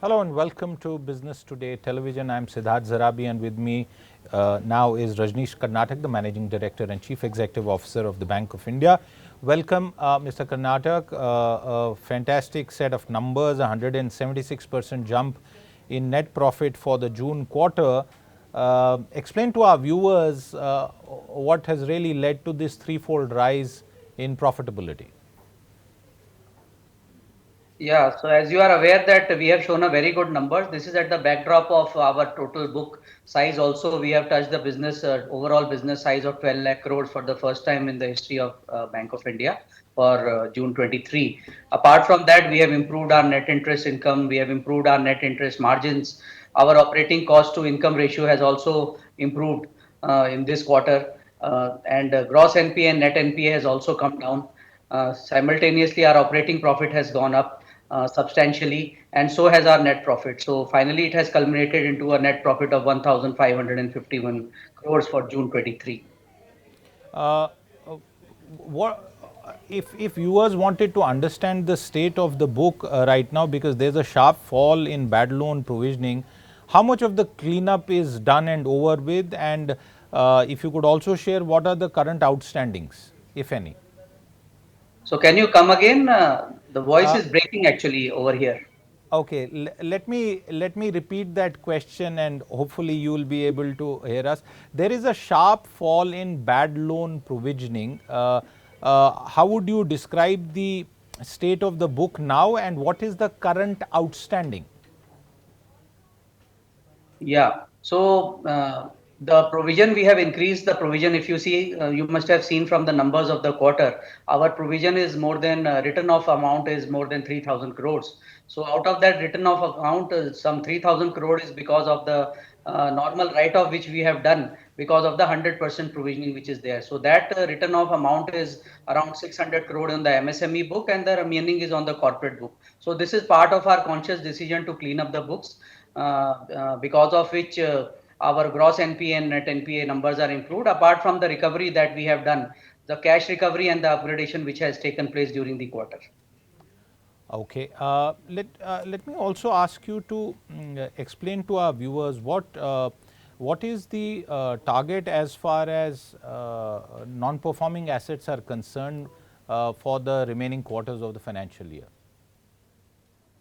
Hello and welcome to Business Today Television. I'm Siddharth Zarabi and with me now is Rajneesh Karnatak, the Managing Director and Chief Executive Officer of the Bank of India. Welcome, Mr. Karnatak. A fantastic set of numbers, 176% jump in net profit for the June quarter. Explain to our viewers what has really led to this threefold rise in profitability. Yeah, so as you are aware that we have shown a very good numbers. This is at the backdrop of our total book size. Also, we have touched the business overall business size of 12 lakh crores for the first time in the history of Bank of India for June 23. Apart from that, we have improved our net interest income. We have improved our net interest margins. Our operating cost to income ratio has also improved in this quarter, and gross NPA and net NPA has also come down. Simultaneously, our operating profit has gone up substantially, and so has our net profit. So finally, it has culminated into a net profit of 1,551 crores for June 23. Uh, what if viewers wanted to understand the state of the book right now, because there's a sharp fall in bad loan provisioning, how much of the cleanup is done and over with, and if you could also share what are the current outstandings, if any. So can you come again? The voice uh, is breaking actually over here. Okay, let me repeat that question and hopefully you will be able to hear us. There is a sharp fall in bad loan provisioning. How would you describe the state of the book now and what is the current outstanding? Yeah. So the provision we have increased the provision. If you see, you must have seen from the numbers of the quarter, our provision is more than written off amount is more than 3,000 crores. So out of that written off amount, some 3,000 crore is because of the normal write-off which we have done because of the 100% provisioning which is there. So that written off amount is around 600 crore in the MSME book and the remaining is on the corporate book. So this is part of our conscious decision to clean up the books, because of which our gross NPA and net NPA numbers are improved, apart from the recovery that we have done, the cash recovery and the upgradation which has taken place during the quarter. Okay, let me also ask you to explain to our viewers what is the target as far as non-performing assets are concerned for the remaining quarters of the financial year.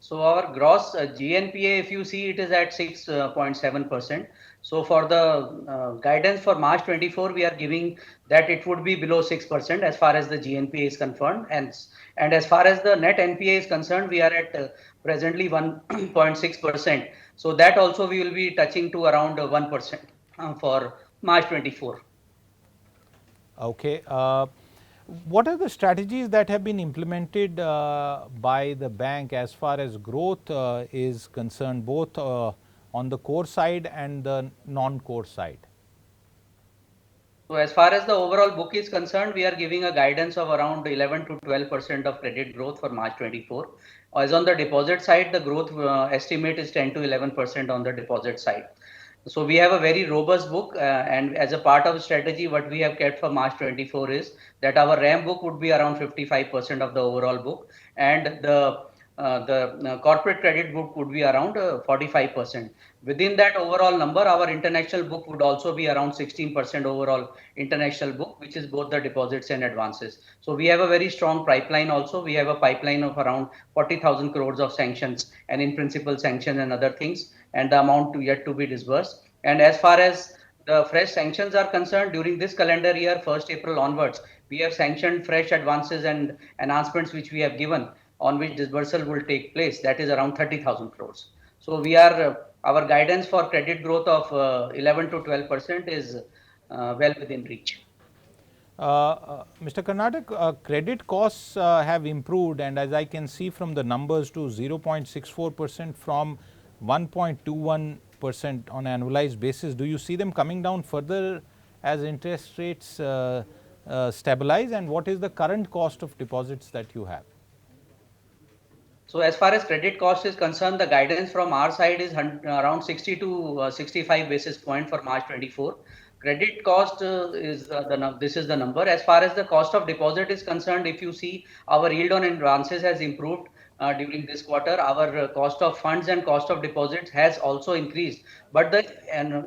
So our gross GNPA, if you see, it is at 6.7%. So for the guidance for March 24, we are giving that it would be below 6% as far as the GNPA is concerned. And as far as the net NPA is concerned, we are at presently 1.6%. So that also we will be touching to around 1% for March 24. Okay. What are the strategies that have been implemented by the bank as far as growth is concerned, both on the core side and the non-core side? So as far as the overall book is concerned, we are giving a guidance of around 11 to 12% of credit growth for March 24. As on the deposit side, the growth estimate is 10 to 11% on the deposit side. So we have a very robust book, and as a part of strategy, what we have kept for March 24 is that our RAM book would be around 55% of the overall book, and the corporate credit book would be around 45%. Within that overall number, our international book would also be around 16% overall international book, which is both the deposits and advances. So we have a very strong pipeline also. We have a pipeline of around 40,000 crores of sanctions and in principle sanctions and other things, and the amount yet to be disbursed. And as far as the fresh sanctions are concerned, during this calendar year, 1st April onwards, we have sanctioned fresh advances and announcements which we have given on which disbursal will take place. That is around 30,000 crores. So we are our guidance for credit growth of 11 to 12% is well within reach. Mr. Karnatak, credit costs have improved, and as I can see from the numbers, to 0.64% from 1.21% on an annualized basis. Do you see them coming down further as interest rates stabilize, and what is the current cost of deposits that you have? So as far as credit cost is concerned, the guidance from our side is around 60 to 65 basis point for March 24. Credit cost is this is the number. As far as the cost of deposit is concerned, if you see, our yield on advances has improved during this quarter. Our cost of funds and cost of deposits has also increased, but the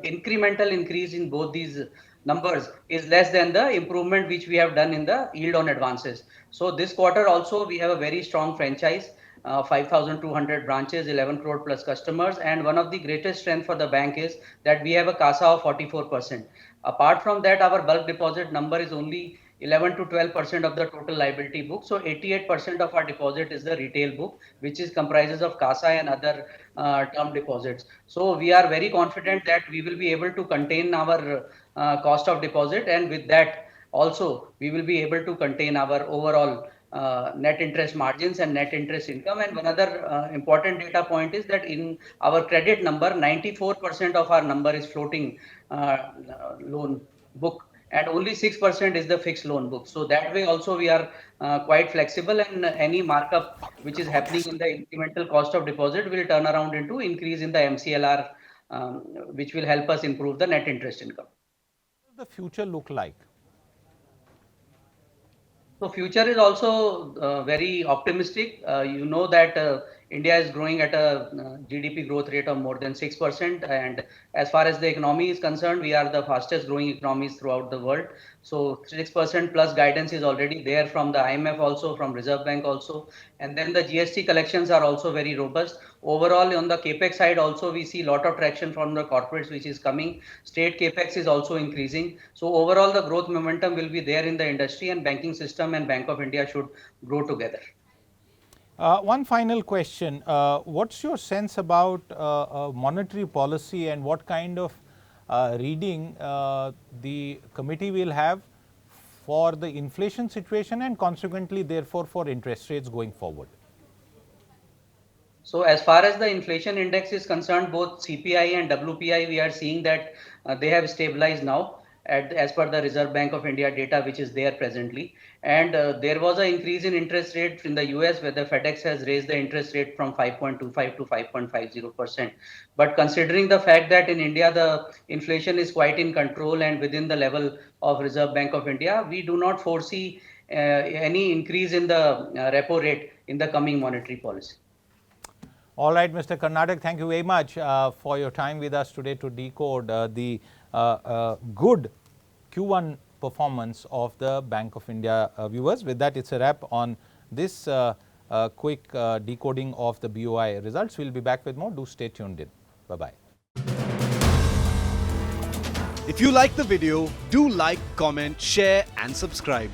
incremental increase in both these numbers is less than the improvement which we have done in the yield on advances. So this quarter also we have a very strong franchise. 5,200 branches, 11 crore plus customers, and one of the greatest strength for the bank is that we have a CASA of 44%. Apart from that, our bulk deposit number is only 11 to 12% of the total liability book. So 88% of our deposit is the retail book, which is comprises of CASA and other term deposits. So we are very confident that we will be able to contain our cost of deposit, and with that also we will be able to contain our overall net interest margins and net interest income. And one other important data point is that in our credit number, 94% of our number is floating loan book, and only 6% is the fixed loan book. So that way also we are quite flexible, and any markup which is happening in the incremental cost of deposit will turn around into increase in the MCLR, which will help us improve the net interest income. What does the future look like? So future is also very optimistic. You know that India is growing at a GDP growth rate of more than 6%. And as far as the economy is concerned, we are the fastest growing economies throughout the world. So 6% plus guidance is already there from the IMF also, from Reserve Bank also. And then the GST collections are also very robust. Overall, on the capex side also, we see a lot of traction from the corporates which is coming. State capex is also increasing. So overall, the growth momentum will be there in the industry, and banking system and Bank of India should grow together. One final question. What's your sense about monetary policy, and what kind of reading the committee will have for the inflation situation and consequently therefore for interest rates going forward? So as far as the inflation index is concerned, both CPI and WPI, we are seeing that they have stabilized now as per the Reserve Bank of India data, which is there presently. And there was an increase in interest rate in the US, where the FedEx has raised the interest rate from 5.25 to 5.50%. But considering the fact that in India, the inflation is quite in control and within the level of Reserve Bank of India, we do not foresee any increase in the repo rate in the coming monetary policy. All right, Mr. Karnatak, thank you very much for your time with us today to decode the good Q1 performance of the Bank of India viewers. With that, it's a wrap on this quick decoding of the BoI results. We'll be back with more. Do stay tuned in. Bye-bye. If you like the video, do like, comment, share and subscribe.